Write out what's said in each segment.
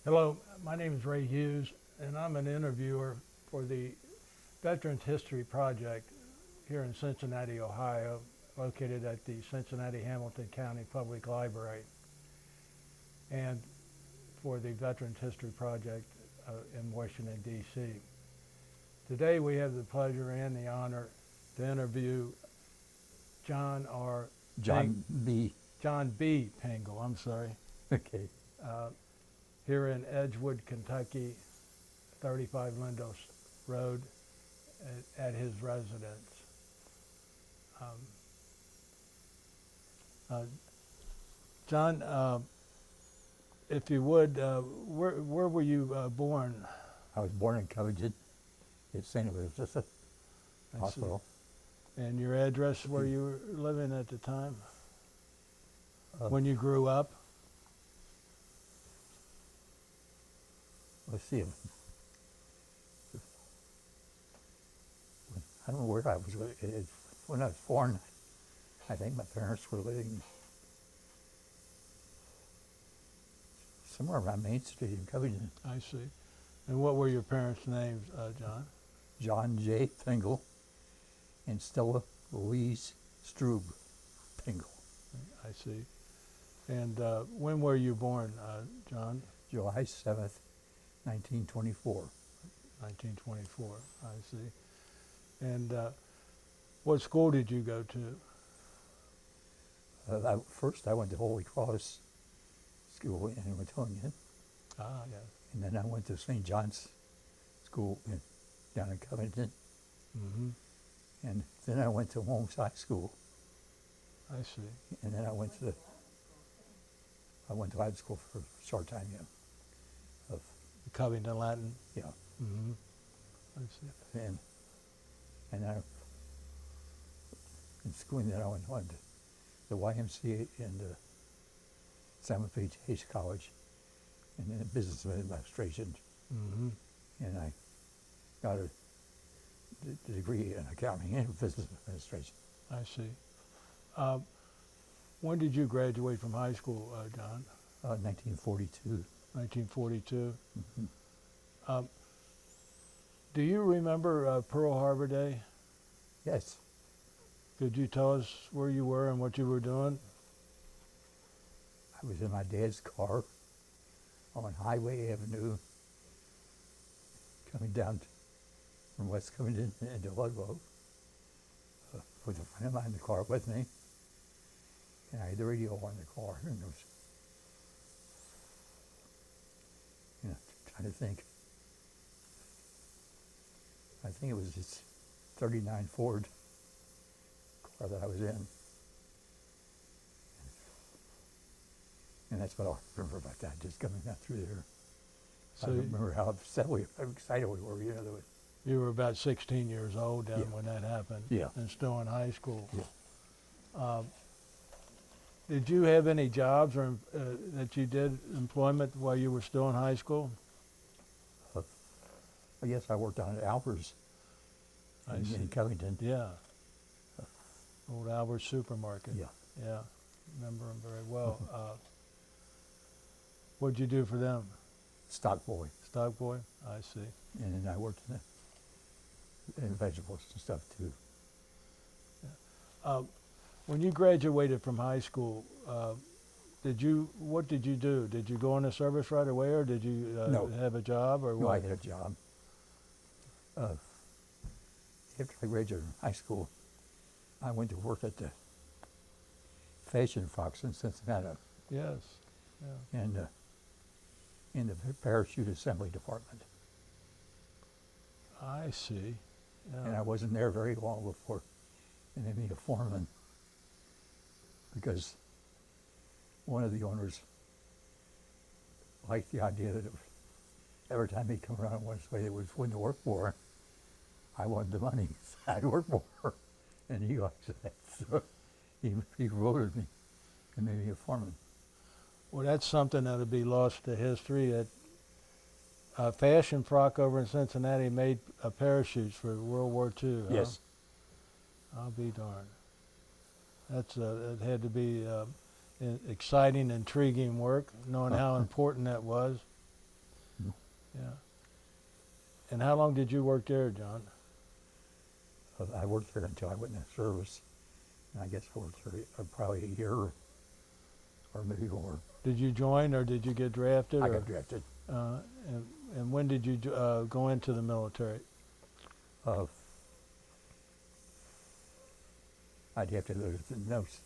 Hello, my name is Ray Hughes, and I'm an interviewer for the Veterans History Project here in Cincinnati, Ohio, located at the Cincinnati-Hamilton County Public Library, and for the Veterans History Project in Washington, D.C. Today we have the pleasure and the honor to interview John B. Pingel, I'm sorry. Okay. Here in Edgewood, Kentucky, 35 Lindos Road, at his residence. John, if you would, where were you born? I was born in Covington. It's St. Elizabeth Hospital. And your address where you were living at the time? When you grew up? Let's see. I don't know where I was. When I was born, I think my parents were living somewhere around Main Street in Covington. I see. And what were your parents' names, John? John J. Pingel and Stella Louise Strube Pingel. I see. And when were you born, John? July 7th, 1924. 1924, I see. And what school did you go to? First, I went to Holy Cross School in Watonia. Ah, yes. And then I went to St. John's School down in Covington. Mm-hmm. And then I went to Holmes High School. I see. And then I went to Latin school for a short time, yeah. Covington Latin? Yeah. Mm-hmm. I see. And I, in schooling that I went on to the YMCA and San H College, and then business administration. Mm-hmm. And I got a degree in accounting and business administration. I see. When did you graduate from high school, John? 1942. 1942. Mm-hmm. Do you remember Pearl Harbor Day? Yes. Could you tell us where you were and what you were doing? I was in my dad's car on Highway Avenue, coming down from West Covington into Ludlow, with a friend of mine in the car with me, and I had the radio on in the car, and there was, trying to think. I think it was this 39 Ford car that I was in. And that's what I remember about that, just coming down through there. So I don't remember how excited we were, You were about 16 years old then Yeah. when that happened. Yeah. And still in high school. Yeah. Did you have any jobs or that you did employment while you were still in high school? Yes, I worked on Albert's in Covington. Yeah. Old Albert's supermarket. Yeah. Yeah. Remember them very well. What'd you do for them? Stock boy. Stock boy? I see. And then I worked in vegetables and stuff too. Yeah. When you graduated from high school, what did you do? Did you go in the service right away, or did you No. have a job, or No, what? I had a job. After I graduated from high school, I went to work at the Fashion Fox in Cincinnati. Yes. Yeah. And in the parachute assembly department. I see. Yeah. And I wasn't there very long before they made me a foreman, because one of the owners liked the idea that every time he'd come around and wanted somebody that was willing to work for, I wanted the money, so I'd work more. And he liked that, so he promoted me and made me a foreman. Well, that's something that'll be lost to history. Fashion Frock over in Cincinnati made parachutes for World War II. Yes. Huh? I'll be darned. It had to be exciting, intriguing work, knowing how important that was. Yeah. And how long did you work there, John? I worked there until I went in the service. And I guess I worked there probably a year or maybe more. Did you join or did you get drafted? I or, got drafted. Uh, and when did you go into the military? Uh, I'd have to look at the notes.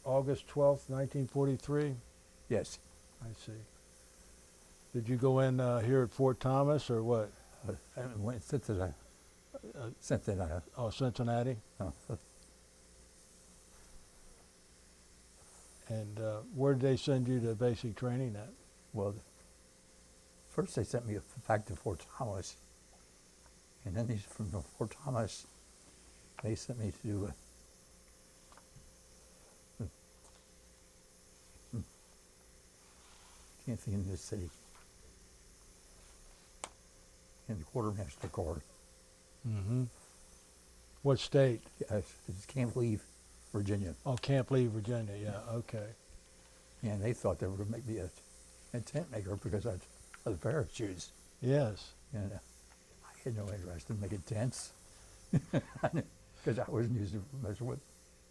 August 12th, 1943? Yes. I see. Did you go in here at Fort Thomas or what? And when Cincinnati. Oh, Cincinnati? And where did they send you to basic training at? Well, first they sent me back to Fort Thomas, and then from Fort Thomas, they sent me to can't think of this city, in the Quartermaster Corps. Mm-hmm. What state? I just can't believe Virginia. Oh, Camp Lee, Virginia. Yeah. Okay. And they thought they were going to make me a tent maker because I had parachutes. Yes. And I had no interest in making tents because I wasn't used to mess with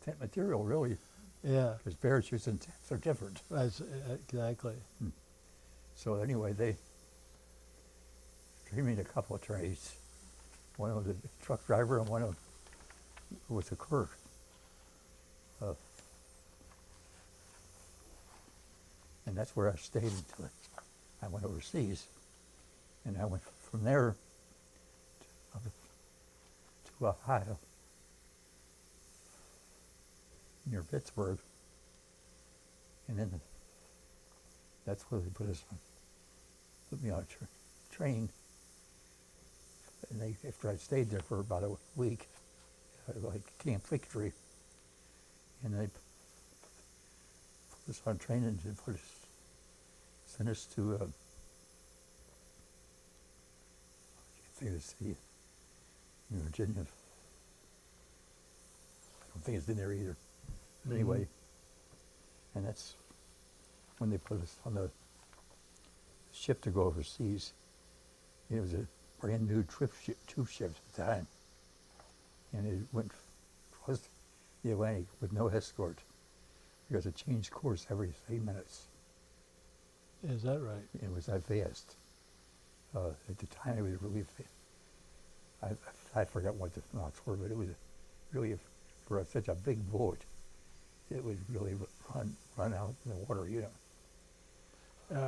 tent material, really. Yeah. Because parachutes and tents are different. That's exactly. So anyway, they trained me in a couple of trades. One was a truck driver and one was a clerk. And that's where I stayed until I went overseas. And I went from there to Ohio, near Pittsburgh. And then that's where they put me on a train. And after I stayed there for about a week, like Camp Victory, and they put us on training and sent us to, I can't think of the city in Virginia. I don't think it's in there either. But anyway, and that's when they put us on the ship to go overseas. It was a brand new troop ship at the time. And it went across the Atlantic with no escort because it changed course every 3 minutes. Is that right? It was that fast. At the time, it was really fast. I forgot what the knots were, but it was really, for such a big boat, it would really run out in the water, you know.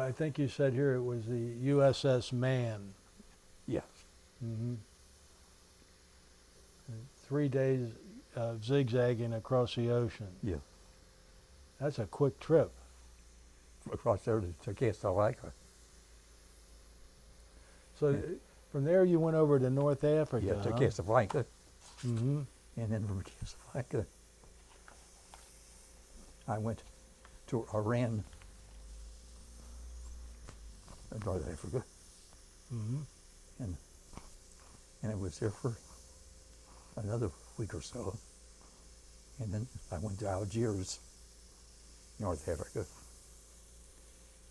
I think you said here it was the USS Man. Yes. Mm-hmm. 3 days zigzagging across the ocean. Yeah. That's a quick trip. Across there to Casablanca. So from there you went over to North Africa. Yeah, to huh? Casablanca. Mm-hmm. And then from Casablanca, I went to Iran, North Africa. Mm-hmm. And I was there for another week or so. And then I went to Algiers, North Africa.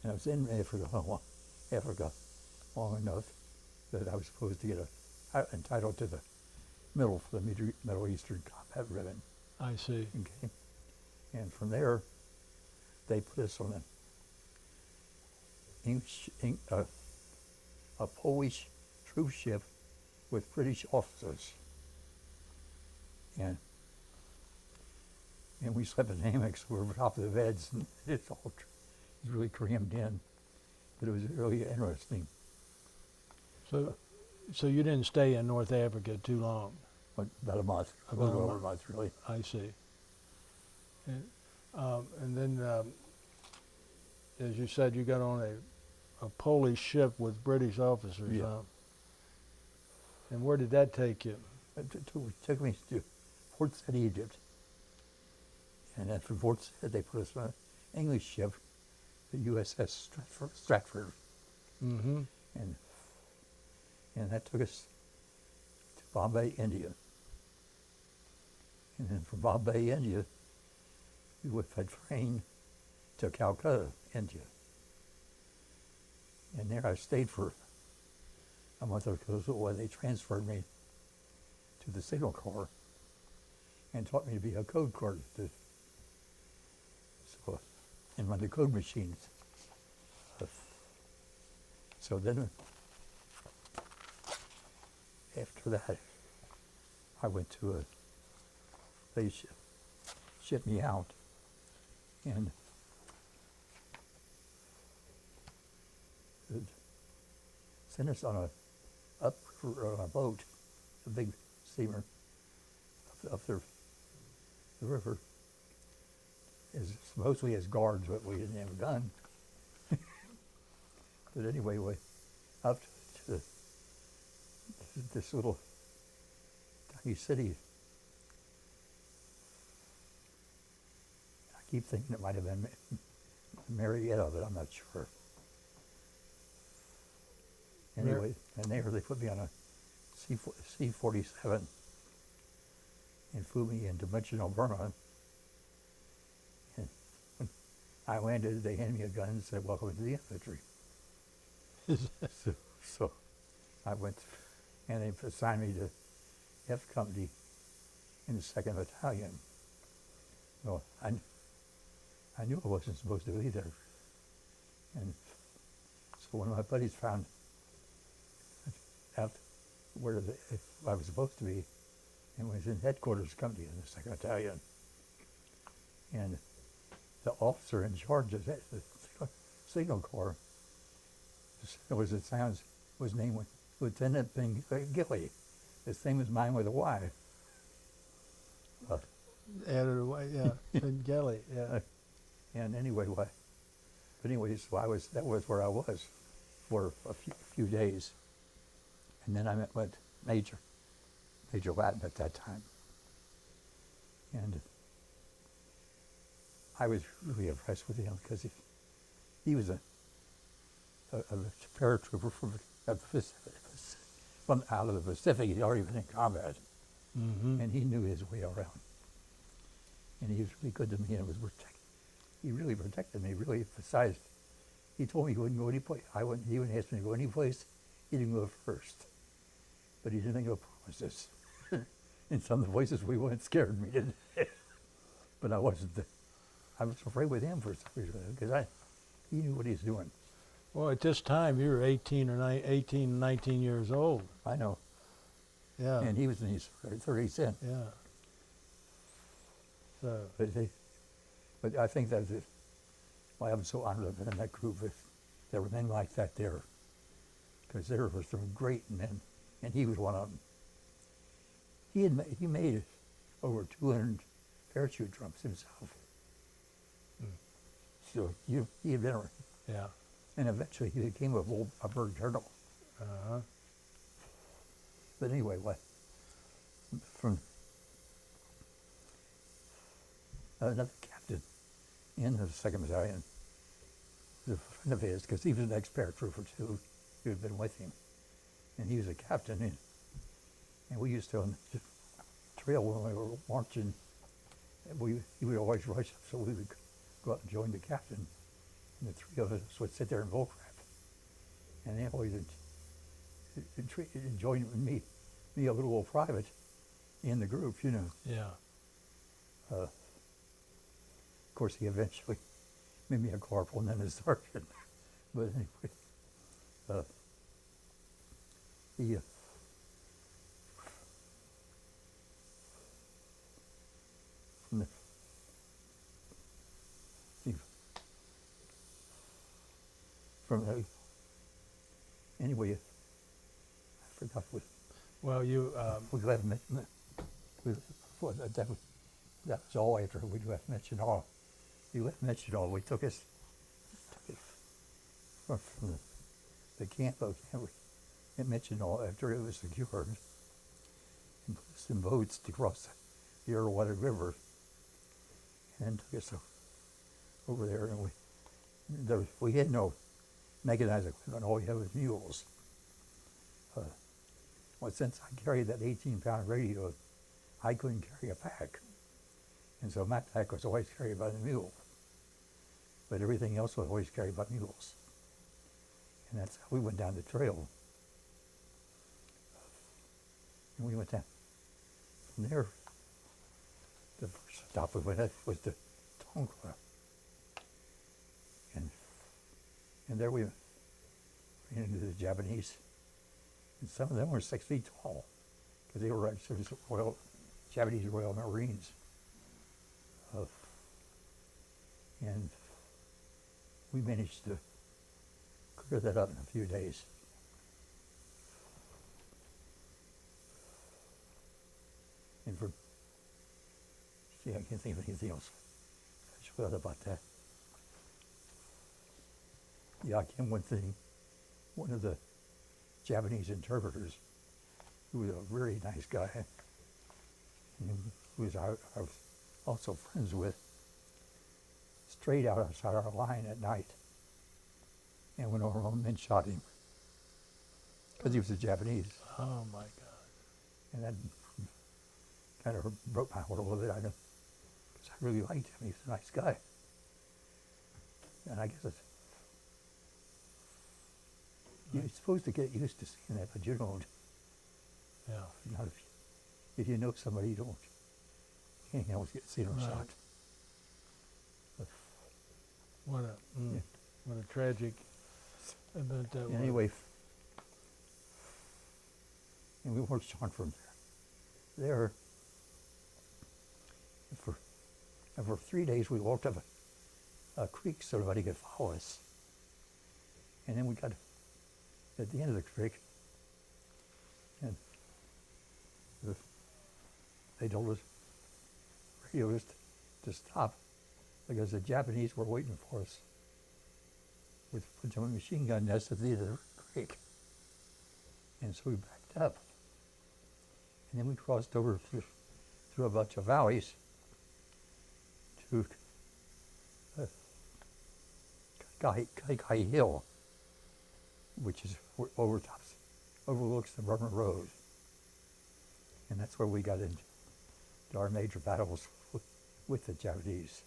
And I was in Africa long enough that I was supposed to get entitled to the Middle Eastern Combat Ribbon. I see. Okay. And from there, they put us on a Polish troop ship with British officers. And we slept in hammocks over top of the beds, and it was really crammed in. But it was really interesting. So you didn't stay in North Africa too long? About a month, a About little a over a month. month, really. I see. And then, as you said, you got on a Polish ship with British officers. Yeah. Huh? And where did that take you? It took me to Port Said, Egypt. And then from Port Said, they put us on an English ship, the USS Stratford. Mm-hmm. And that took us to Bombay, India. And then from Bombay, India, we went by train to Calcutta, India. And there I stayed for a month or so when they transferred me to the Signal Corps and taught me to be a code card. So, and run the code machines. So then, after that, I went to a, they shipped me out, and sent us on a boat, a big steamer, up the river, mostly as guards, but we didn't have a gun. But anyway, we up to this little tiny city. I keep thinking it might have been Merrill, but I'm not sure. Anyway, and there they put me on a C-47 and flew me into dimensional Burma. And when I landed, they handed me a gun and said, "Welcome to the infantry." So I went, and they assigned me to F Company in the 2nd Battalion. Well, I knew I wasn't supposed to be there. And so one of my buddies found out where I was supposed to be, and was in headquarters company in the 2nd Battalion. And the officer in charge of the Signal Corps was named Lieutenant Pingel. His name was mine with a Y. Added away, yeah. Pingel, yeah. And anyway, so that was where I was for a few days. And then I met with Major Latin at that time. And I was really impressed with him because he was a paratrooper from out of the Pacific. He'd already been in combat. Mm-hmm. And he knew his way around. And he was really good to me, and he really protected me, really emphasized. He told me he wouldn't go any place. He wouldn't ask me to go any place. He didn't go first. But he didn't make no promises. In some of the places we went scared me, didn't it? But I wasn't. I was afraid with him for some reason, because he knew what he was doing. Well, at this time, you were 18 or 19 years old. I know. Yeah. And he was in his 30s then. Yeah. So. But I think that's why I'm so honored to have been in that group. There were men like that there, because there were some great men, and he was one of them. He made over 200 parachute jumps himself. Mm. So he had been around. Yeah. And eventually he became a bird colonel. Uh-huh. But anyway, from another captain in the 2nd Battalion was a friend of his, because he was an ex-paratrooper too, who had been with him. And he was a captain, and we used to on the trail when we were marching, he would always rush up, so we would go out and join the captain. And the three of us would sit there in bullcrap. And they always enjoyed me, a little old private, in the group, you know. Yeah. Of course, he eventually made me a corporal and then a sergeant. But anyway, anyway, I forgot what. Well, you. We left. That was all after we left Menchenow. We left Menchenow. We took us from the camp at Menchenow after it was secured, and put us in boats to cross the Irrawaddy River, and took us over there. And we had no mechanized equipment. All we had was mules. Well, since I carried that 18-pound radio, I couldn't carry a pack. And so my pack was always carried by the mule. But everything else was always carried by mules. And that's how we went down the trail. And we went down. From there, the first stop we went at was the Tongva. And there we ran into the Japanese. And some of them were 6 feet tall, because they were actually Japanese Royal Marines. And we managed to clear that up in a few days. And I can't think of anything else special about that. Yeah, again, one thing, one of the Japanese interpreters, who was a very nice guy, and who I was also friends with, strayed out outside our line at night, and when our own men shot him, because he was a Japanese. Oh my God. And that kind of broke my heart a little bit, I know, because I really liked him. He was a nice guy. And I guess you're supposed to get used to seeing that, but you don't. Yeah. Not if you know somebody, you can't always see them Right. shot. What a tragic event that was. Anyway, and we marched on from there. And for 3 days we walked up a creek so nobody could follow us. And then we got at the end of the creek, and they told us, radioed us to stop, because the Japanese were waiting for us with a bunch of machine gun nests at the end of the creek. And so we backed up. And then we crossed over through a bunch of valleys to Kai Hill, which is overlooks the Burma Road. And that's where we got into our major battles with the Japanese.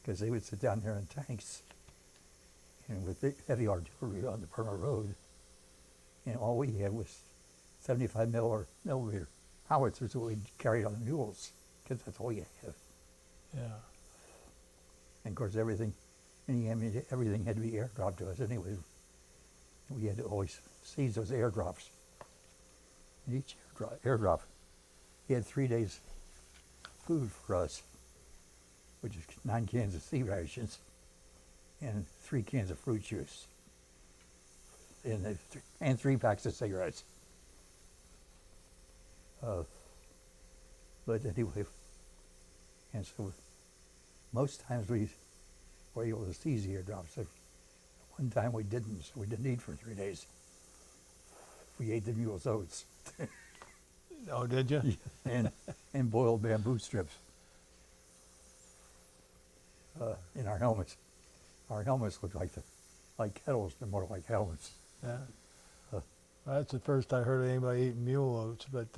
Because they would sit down there in tanks and with heavy artillery on the Burma Road, and all we had was 75 millimeter howitzers that we carried on the mules, because that's all you have. Yeah. And of course, everything had to be airdropped to us anyway. We had to always seize those airdrops. And each airdrop, he had 3 days food for us, which is 9 cans of sea rations and 3 cans of fruit juice, and 3 packs of cigarettes. But anyway, and so most times we were able to seize the airdrops. So one time we didn't, so we didn't eat for 3 days. We ate the mule's oats. Oh, did you? and boiled bamboo strips in our helmets. Our helmets looked like kettles, but more like helmets. Yeah. That's the first I heard of anybody eating mule oats, but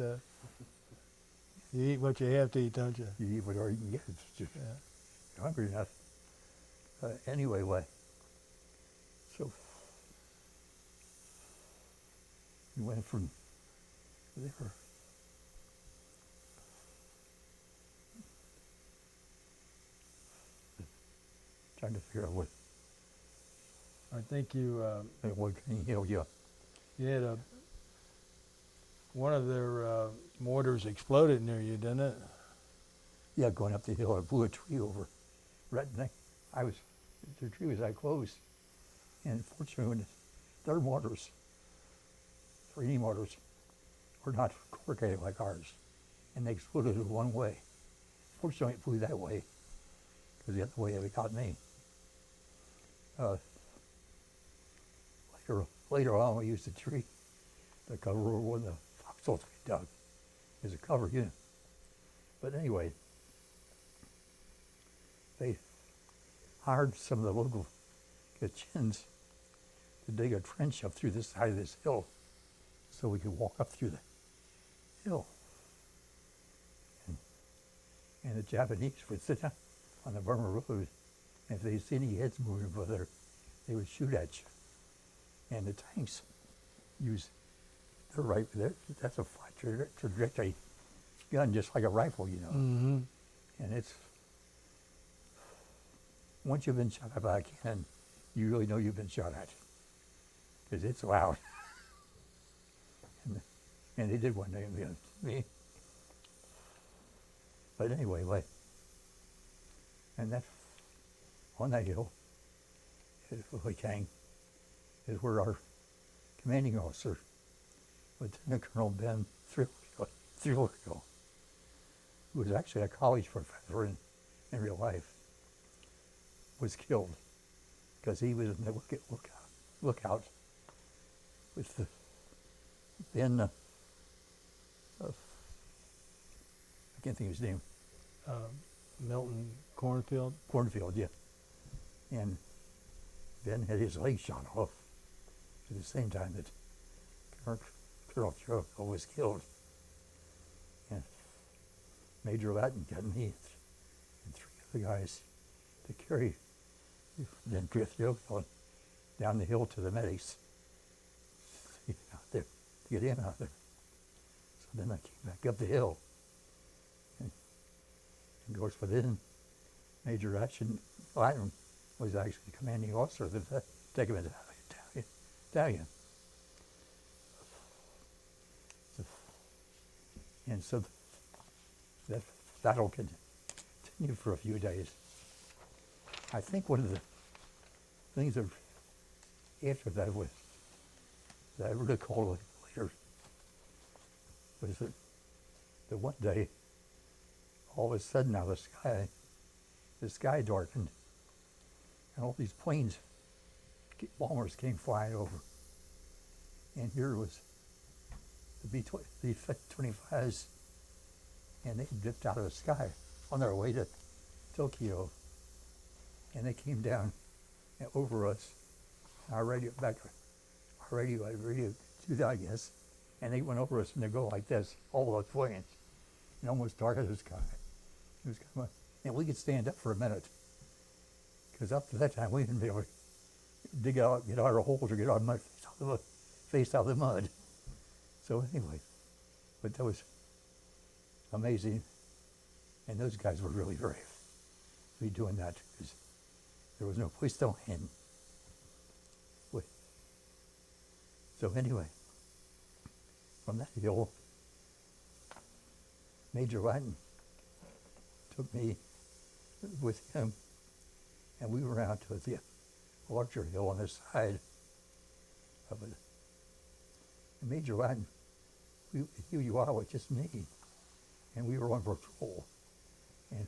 you eat what you have to eat, don't you? You eat whatever you can get. It's just, you're hungry enough. Anyway, so we went from there. Trying to figure out what I think you can heal you. you had one of their mortars exploded near you, didn't it? Yeah, going up the hill, I blew a tree over. The tree was that close. And fortunately, their mortars, 3D mortars, were not corrugated like ours. And they exploded one way. Fortunately, it flew that way, because the other way it got me. Later on, we used the tree to cover one of the foxholes we dug as a cover unit. But anyway, they hired some of the local Kachins to dig a trench up through the side of this hill so we could walk up through the hill. And the Japanese would sit down on the Burma Road, and if they see any heads moving over there, they would shoot at you. And the tanks use their rifle, that's a flat trajectory gun, just like a rifle, you know. Mm-hmm. And it's, once you've been shot at by a cannon, you really know you've been shot at, because it's loud. and they did one day to me. But anyway, and that, on that hill, is where our commanding officer, Lieutenant Colonel Ben Thrill, who was actually a college professor in real life, was killed because he was in the lookout with the then I can't think of his name. Milton Cornfield. Cornfield, yeah. And Ben had his leg shot off at the same time that Colonel Thrill was killed. And Major Latin got me and three other guys to carry then Thrill down the hill to the medics to get in out there. So then I came back up the hill. And of course, within Major Latin was actually the commanding officer of the second battalion. And so that battle continued for a few days. I think one of the things that after that was that I really called later was that one day, all of a sudden now the sky darkened, and all these planes, bombers came flying over. And here was the B-25s, and they dipped out of the sky on their way to Tokyo. And they came down and over us. Our radio, I guess, and they went over us and they go like this, all those planes, and almost dark as the sky. It was kind of, and we could stand up for a minute, because up to that time we didn't be able to dig out, get out of our holes or get our mud, face out of the mud. So anyway, but that was amazing, and those guys were really brave to be doing that, because there was no place to land. So anyway, from that hill, Major Latin took me with him, and we were out to the larger hill on the side of it. And Major Latin, you are with just me, and we were on patrol. And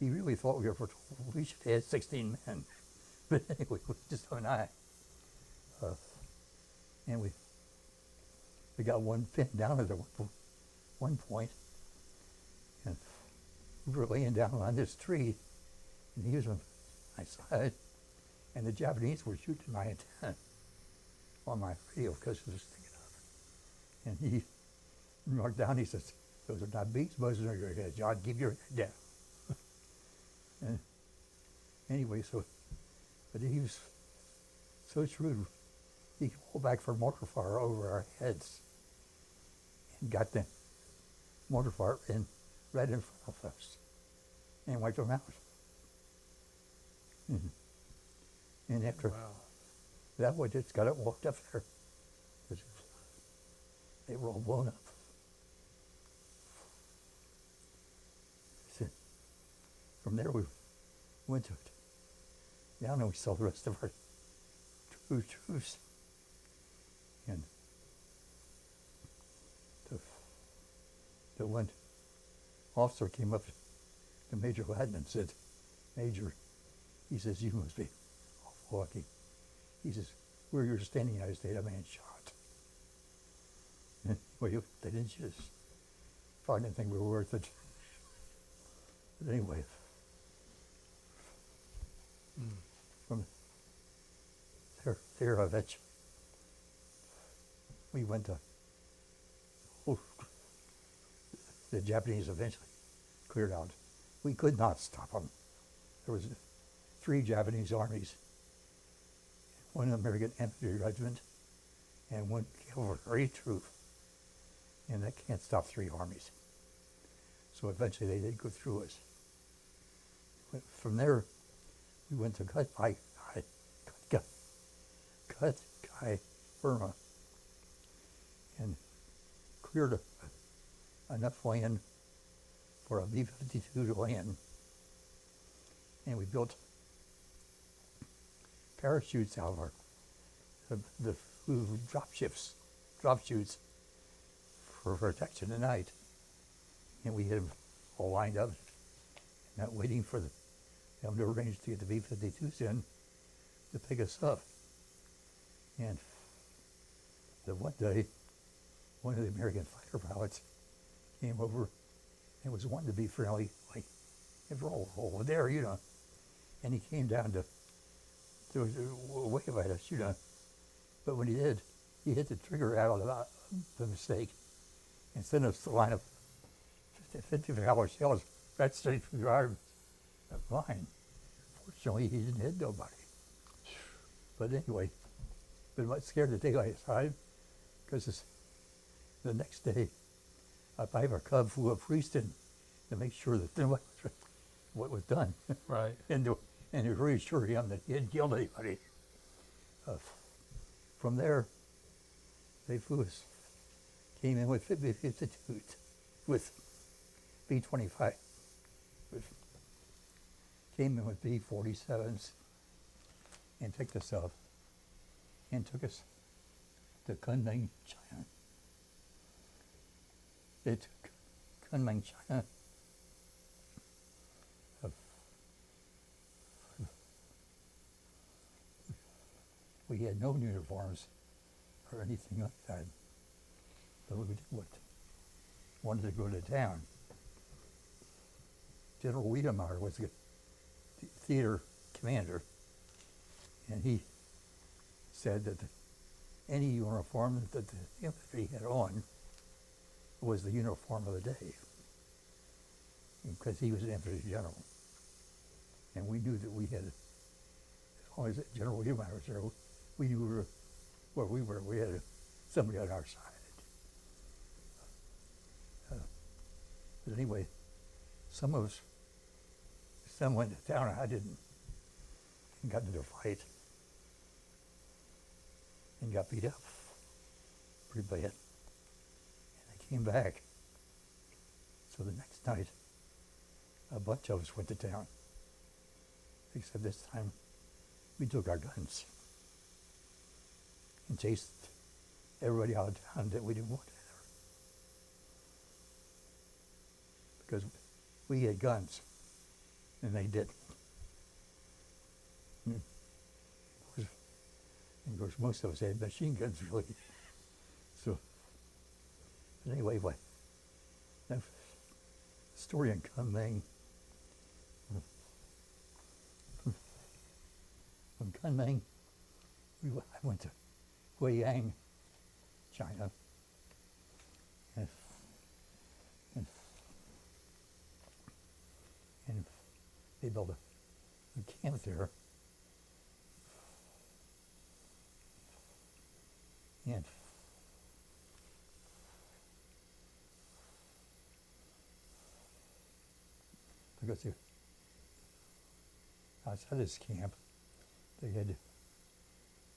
he really thought we were patrol. We should have had 16 men, but anyway, it was just him and I. And we got one pinned down at one point, and we were laying down on this tree, and he was on my side, and the Japanese were shooting my antenna on my radio because it was sticking up. And he marked down, he says, "Those are not beats buzzing over your head, John, keep your head down." And anyway, but he was so shrewd. He pulled back for mortar fire over our heads and got the mortar fire right in front of us and wiped them out. And after that, we just got it walked up there. They were all blown up. So from there, we went down and we saw the rest of our troops. And the one officer came up to Major Latin and said, "Major," he says, "you must be awful lucky." He says, "Where you're standing, I stayed a man shot." And, well, they didn't shoot us. Probably didn't think we were worth it. But anyway, from there, we went to, the Japanese eventually cleared out. We could not stop them. There was 3 Japanese armies, 1 American Infantry Regiment, and 1 cavalry troop. And that can't stop 3 armies. So eventually they did go through us. From there, we went to Kutkai, Burma, and cleared enough land for a B-52 to land. And we built parachutes out of our the drop chutes for protection at night. And we had them all lined up, not waiting for them to arrange to get the B-52s in to pick us up. And the one day, one of the American fighter pilots came over and was wanting to be friendly, like, if we're all over there, you know. And he came down to wave at us, you know. But when he did, he hit the trigger out of the mistake and sent us to line up 50 caliber shells right straight through our line. Fortunately, he didn't hit nobody. But anyway, but what scared the daylight out because the next day, a Piper Cub flew a priest in to make sure that what was done. Right. and to reassure him that he hadn't killed anybody. From there, they came in with B-52s, with B-25, came in with B-47s, and picked us up, and took us to Kunming, China. They took Kunming, China. We had no uniforms or anything like that. But we wanted to go to town. General Wiedemeyer was the theater commander, and he said that any uniform that the infantry had on was the uniform of the day, because he was an infantry general. And we knew that we had, as long as General Wiedemeyer was there, we knew where we were. We had somebody on our side. But anyway, some went to town, and I didn't, and got into a fight, and got beat up pretty bad. And I came back. So the next night, a bunch of us went to town, except this time we took our guns and chased everybody out of town that we didn't want there. Because we had guns, and they didn't. And of course, most of us had machine guns, really. So, but anyway, the story in Kunming, from Kunming, I went to Guiyang, China, and they built a camp there. And because outside this camp, they had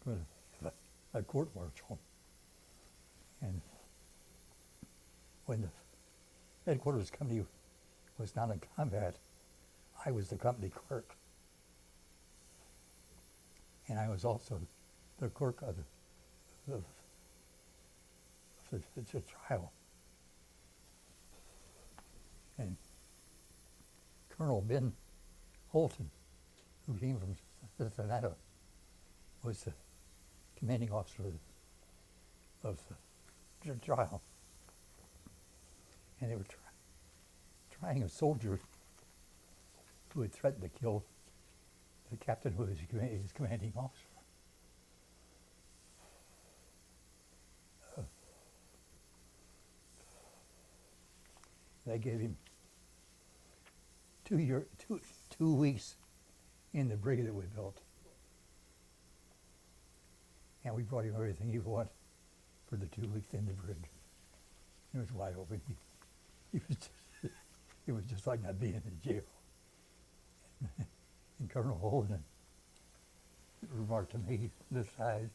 going to have a court martial. And when the headquarters company was not in combat, I was the company clerk. And I was also the clerk of the trial. And Colonel Ben Holton, who came from Cincinnati, was the commanding officer of the trial. And they were trying a soldier who had threatened to kill the captain who was his commanding officer. They gave him 2 weeks in the brig that we built. And we brought him everything he wanted for the 2 weeks in the brig. It was wide open. He was just, it was just like not being in jail. And Colonel Holden remarked to me this side,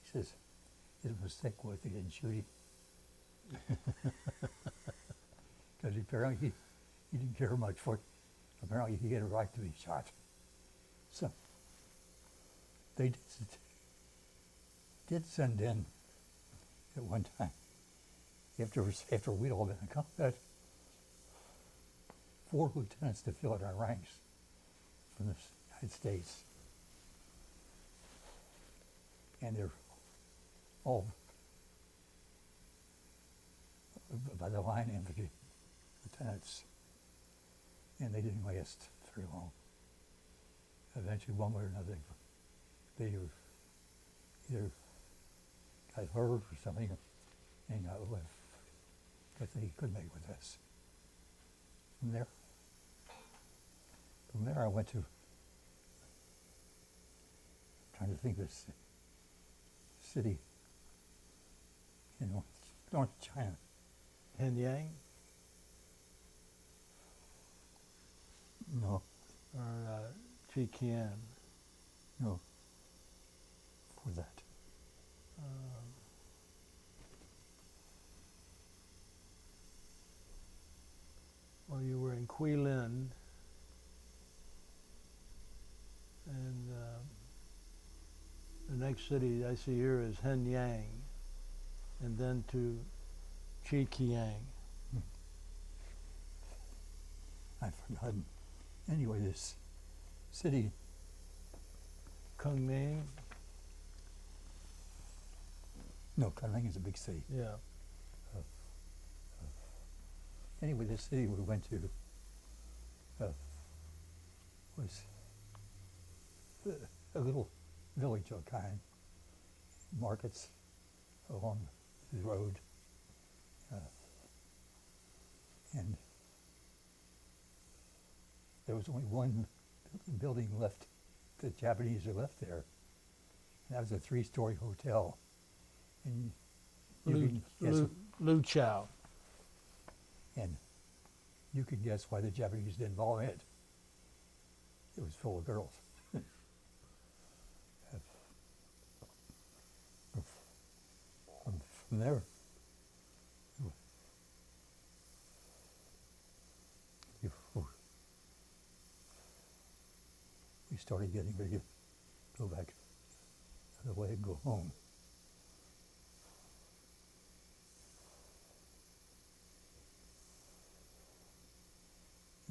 he says, his mistake was they didn't shoot him. Because apparently he didn't care much for it. Apparently he had a right to be shot. So they did send in at one time, after we'd all been in combat, 4 lieutenants to fill in our ranks from the United States. And they're all Battalion Infantry lieutenants. And they didn't last very long. Eventually, one way or another, they either got hurt or something and got left because they couldn't make it with us. From there I went to, trying to think of this city in North China. Henyang No, or Chikian? no, for that. Well, you were in Guilin, and the next city I see here is Henyang, and then to Chikiang. I've forgotten. Anyway, this city, Kunming, no, Kunming is a big city. yeah. Anyway, this city we went to was a little village of kind, markets along the road, and there was only one building left, the Japanese had left there, and that was a 3-story hotel. And you can guess, Lu Chao. and you can guess why the Japanese didn't bomb it. It was full of girls. From there, we started getting ready to go back the other way and go home.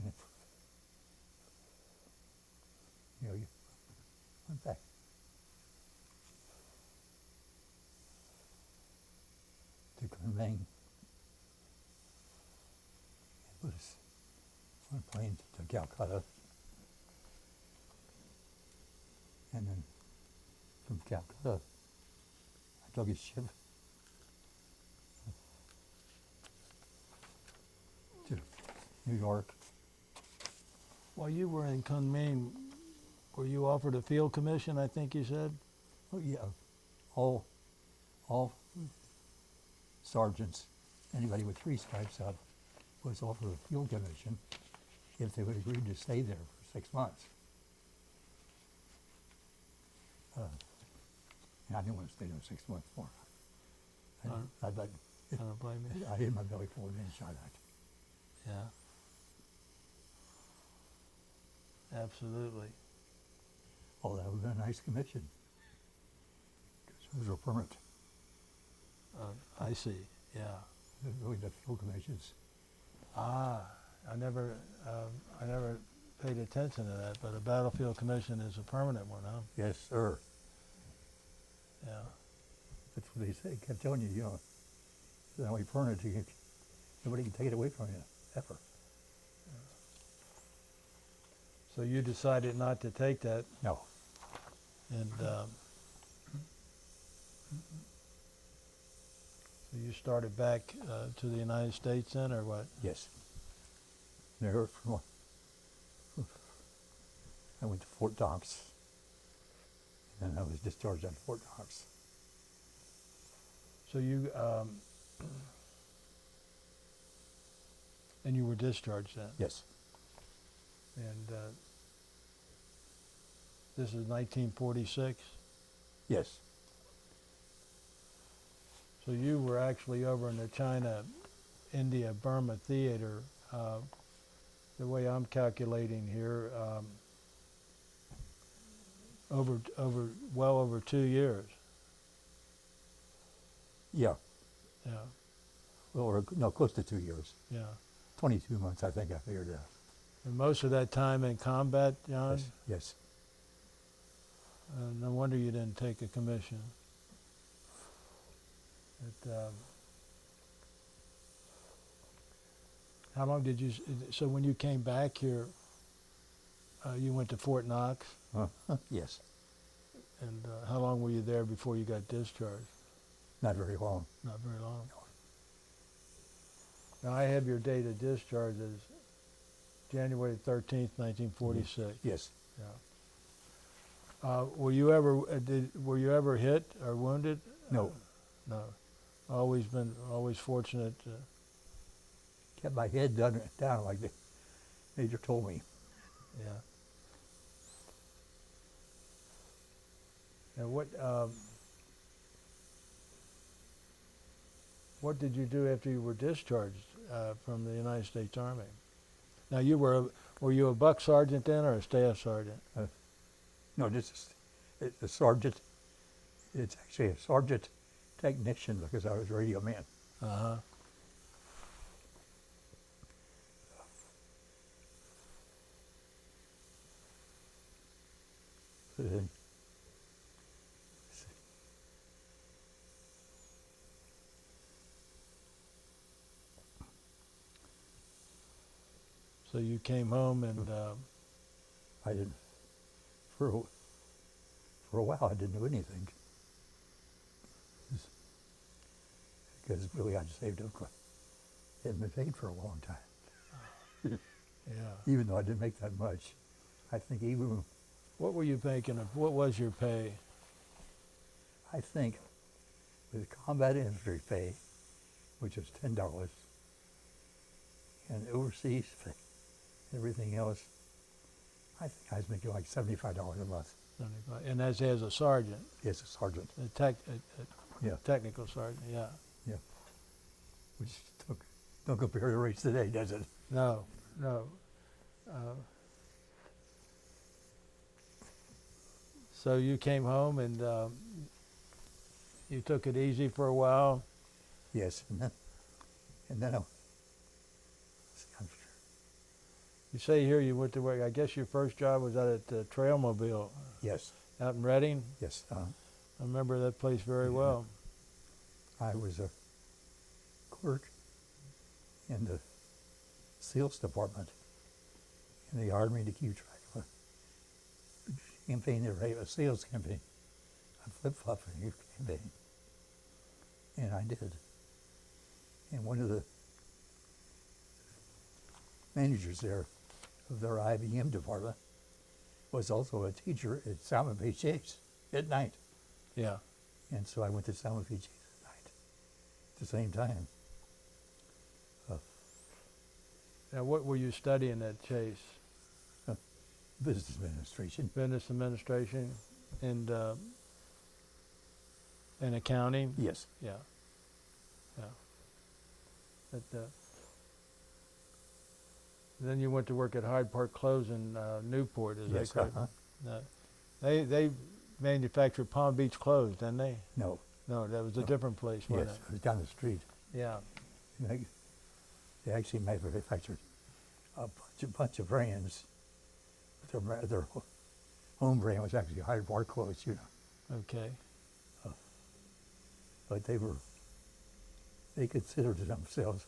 And you went back. To Kunming. It was on a plane to Calcutta. And then from Calcutta, I took a ship to New York. While you were in Kunming, were you offered a field commission, I think you said? Oh yeah, all sergeants, anybody with 3 stripes up, was offered a field commission if they would agree to stay there for 6 months. And I didn't want to stay there 6 months more. I don't blame you. I hit my belly full of being shot at. Yeah. Absolutely. Oh, that would have been a nice commission. Because it was a permit. I see. Yeah. Really, the field commissions. I never paid attention to that, but a battlefield commission is a permanent one, huh? Yes, sir. Yeah. That's what they say. Kept telling you, it's only permanent. Nobody can take it away from you, ever. So you decided not to take that, No. and so you started back to the United States then, or what? Yes. There, I went to Fort Knox, and then I was discharged at Fort Knox. So you, and you were discharged then? Yes, And this is 1946? yes, So you were actually over in the China, India, Burma theater. The way I'm calculating here, well over 2 years. yeah. Yeah, Well, or, no, close to 2 years. yeah. 22 months, I think I figured out. And most of that time in combat, John? Yes, yes. No wonder you didn't take a commission. How long did you? So when you came back here, you went to Fort Knox, Yes, and how long were you there before you got discharged? not very long. Not very long. Now I have your date of discharge as January 13th, 1946. Yes, Yeah. Were you ever hit or wounded? no. No. Always fortunate. Kept my head down like the major told me. Yeah. Now what did you do after you were discharged from the United States Army? Now were you a buck sergeant then or a staff sergeant? No, it's a sergeant. It's actually a sergeant technician because I was radio man. Uh-huh. Then, So you came home and I didn't, for a while I didn't do anything. Because really I'd saved up, hadn't been paid for a long time. yeah. Even though I didn't make that much. I think even, What were you thinking of? What was your pay? I think with combat infantry pay, which was $10, and overseas pay, everything else, I think I was making like $75 a month. 75. And that's as a sergeant, Yes, a sergeant. a Yeah, technical sergeant. Yeah. yeah. Which don't compare to rates today, does it? No, no. So you came home and you took it easy for a while. Yes, and then You say here you went to work. I guess your first job was out at the Trailmobile yes, out in Reading. yes. I remember that place very Yeah. well. I was a clerk in the sales department in the Army to keep track of a campaign, a sales campaign, a flip-flop campaign. And I did. And one of the managers there of their IBM department was also a teacher at Salmon Bay Chase at night. Yeah. And so I went to Salmon Bay Chase at night at the same time. Now, what were you studying at Chase? Business administration. Business administration and accounting. Yes. Yeah. Yeah. But, then you went to work at Hyde Park Clothes in Newport, is Yes. that correct? No. They manufactured Palm Beach clothes, didn't they? No. No, that was a No. different place, Yes, wasn't it was down the street. it? Yeah. They actually manufactured a bunch of brands. Their home brand was actually Hyde Park Clothes, you know. Okay. But they considered themselves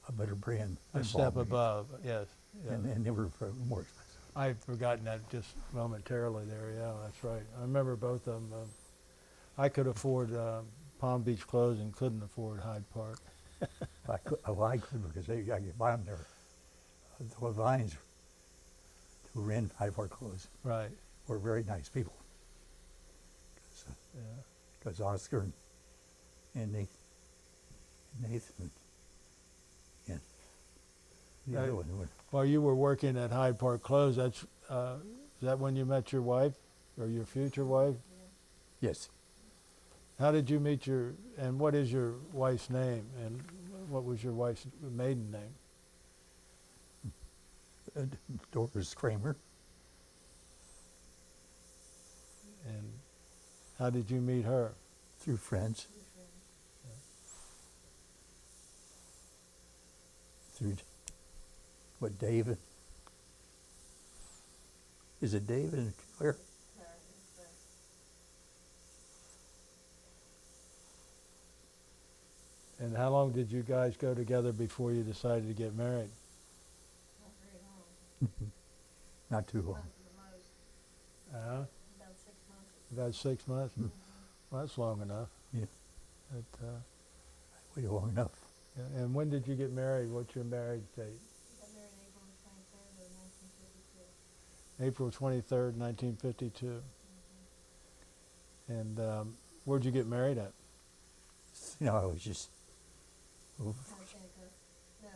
a better brand. A than step Palm Beach. above, yes. Yeah. And they were more expensive. I've forgotten that just momentarily there. Yeah, that's right. I remember both of them. I could afford Palm Beach clothes and couldn't afford Hyde Park. I could because I could buy them there. The Vines who ran Hyde Park Close Right. were very nice people. Yeah. Because Oscar and Nathan and the other one were, While you were working at Hyde Park Close, is that when you met your wife or your future wife? yes, How did you meet and what is your wife's name, and what was your wife's maiden name? Doris Kramer. And how did you meet her? Through friends. Through David? Is it David and Claire? And how long did you guys go together before you decided to get married? Not very long. Not too long. Month at the most. Uh-huh. About 6 months. About 6 months? Mm. Well, that's long enough. Yeah, But, waited long enough. yeah. And when did you get married? What's your marriage date? Got married April 23rd of 1952. April 23rd, 1952. And where'd you get married at? You know, I was just San Francisco. No,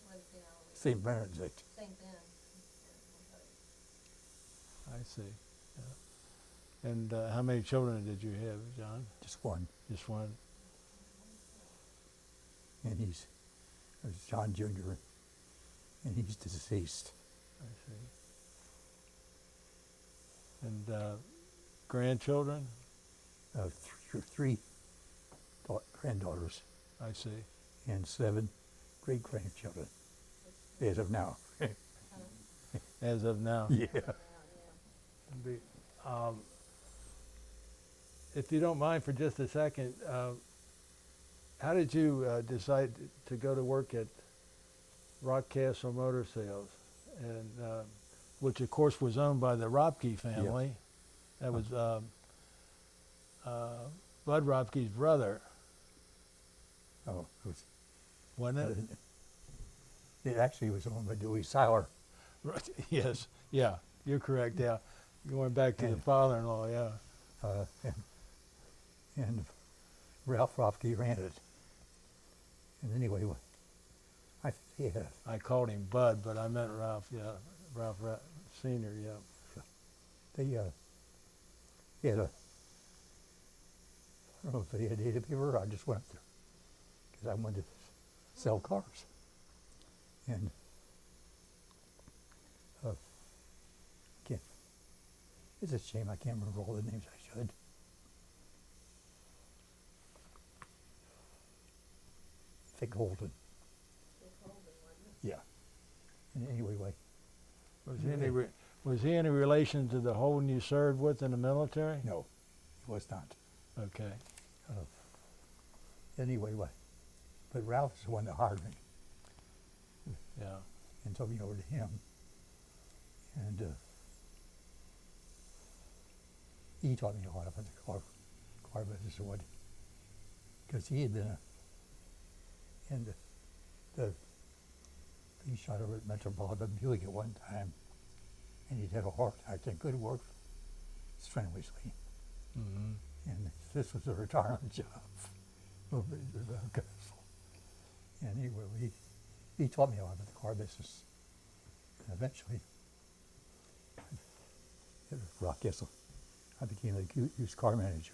what is it? St. Benedict. St. Ben. I see. Yeah. And how many children did you have, John? Just one. Just one? And it was John Jr., and he's deceased. I see. And grandchildren? Three granddaughters I see. and 7 great-grandchildren, as of now. As of now. Yeah. Be- Um, if you don't mind for just a second, how did you decide to go to work at Rockcastle Motor Sales, and which of course was owned by the Ropke family? That was Bud Ropke's brother, Oh, wasn't it? it actually was owned by Dewey Sauer. Right. Yes. Yeah. You're correct. Yeah. Going back to the And- father-in-law. Yeah. And Ralph Ropke ran it. And anyway, I think he had, I called him Bud, but I meant Ralph. Yeah. Ralph Senior. Yeah. he had a, I don't know if they had a paper, I just went up there because I wanted to sell cars. And can't, it's a shame I can't remember all the names I should. Vic Holden. Yeah. And anyway, Was he any relation to the Holden you served with in the military? no, he was not. Okay. Anyway, but Ralph is the one that hired me Yeah. and took me over to him. And he taught me a lot about the car business and what, because he had been in the he shot over at Metropolitan Buick at one time, and he'd had a heart attack and couldn't work strenuously. Mm-hmm. And this was a retirement job over at the castle. And anyway, he taught me a lot about the car business. And eventually, at Rockcastle, I became the used car manager.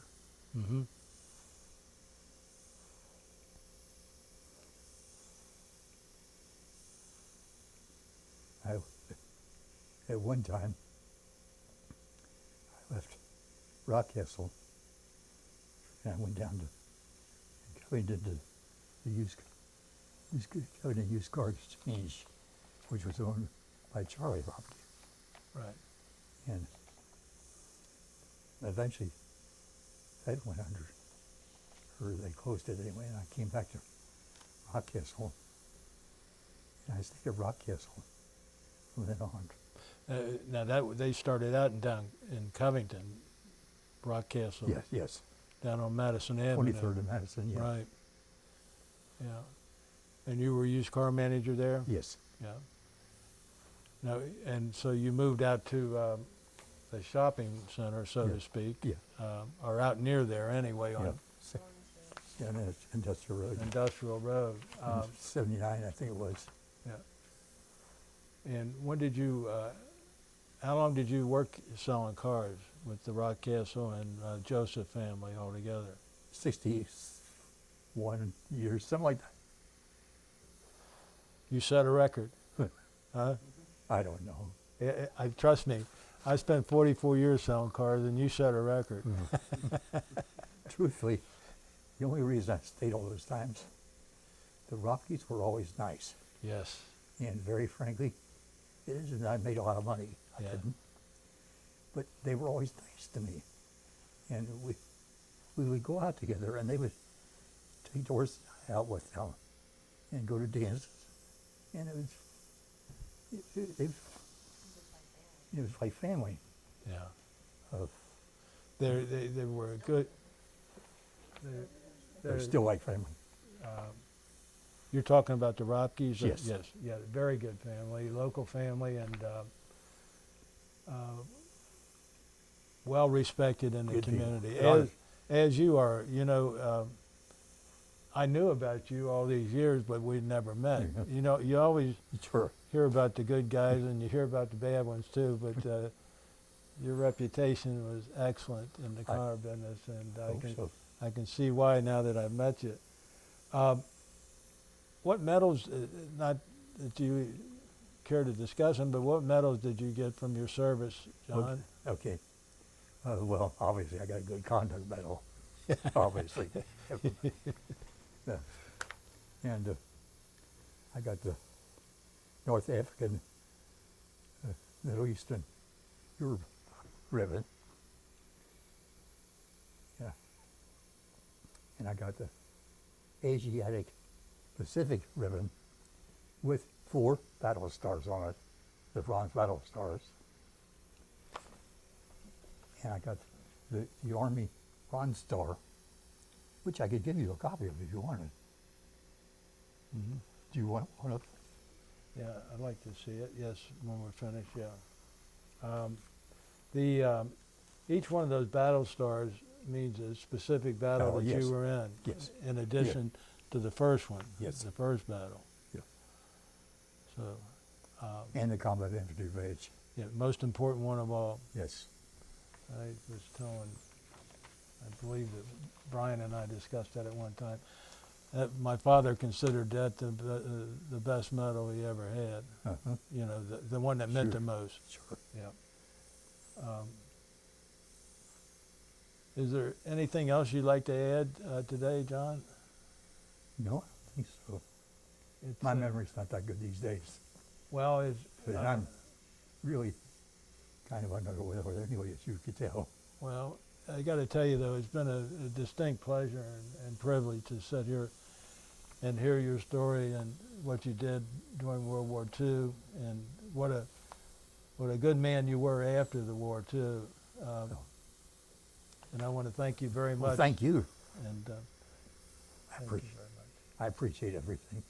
Mm-hmm. At one time, I left Rockcastle and I went down to Covington to the used car exchange, which was owned by Charlie Ropke. Right. And eventually, that went under, or they closed it anyway, and I came back to Rockcastle, and I stayed at Rockcastle from then on. Now they started out down in Covington, Rockcastle. Yes, yes. Down on Madison Avenue. 23rd and Madison, yeah. Right. Yeah. And you were used car manager there? Yes. Yeah. No, and so you moved out to the shopping center, so Yeah. to speak. Yeah. Or out near there anyway Yeah. on Yeah, and it's Industrial Road. Industrial Road. In 79, I think it was. Yeah. And when did you, how long did you work selling cars with the Rockcastle and Joseph family altogether? 61 years, something like that. You set a record, huh? I don't know. Trust me, I spent 44 years selling cars and you set a record. Truthfully, the only reason I stayed all those times, the Rockies were always nice. Yes. And very frankly, it isn't that I made a lot of money. I Yeah. didn't. But they were always nice to me. And we would go out together and they would take doors out with them and go to dances. And it was like family. Yeah. Of, They were good. they're still like family. You're talking about the Rockies? Yes. Yes. Yeah, very good family, local family, and well respected in the Good people. community. Good. As you are, you know, I knew about you all these years, but we'd never met. Yeah. You know, you always Sure. hear about the good guys and you hear about the bad ones too, but your reputation was excellent in the car business, and I can see why now that I've met you. What medals, not that you care to discuss them, but what medals did you get from your service, John? Okay. Well, obviously, I got a good conduct medal. Obviously. Yeah. And I got the North African, Middle Eastern Europe ribbon. Yeah. And I got the Asiatic Pacific ribbon with 4 battle stars on it, the bronze battle stars. And I got the Army Bronze Star, which I could give you a copy of if you wanted. Mm-hmm. Do you want one of? Yeah, I'd like to see it. Yes, when we're finished. Yeah. Each one of those battle stars means a specific battle Oh, that yes. you were in. Yes. In addition to the first one. Yes. The first battle. Yeah. So. And the Combat Infantry Badge. Yeah, most important one of all. Yes. I was telling, I believe that Brian and I discussed that at one time. My father considered that the best medal he ever had. Uh-huh. You know, the one that meant Sure. the most. Sure. Yeah. Is there anything else you'd like to add today, John? No, I don't think so. It's, My memory's not that good these days. Well, it's, But I'm really kind of under the weather anyway, as you could tell. well, I got to tell you though, it's been a distinct pleasure and privilege to sit here and hear your story and what you did during World War II, and what a good man you were after the war too. And I want to thank you very much. Well, thank you. And I thank you appreciate, very much. I appreciate everything.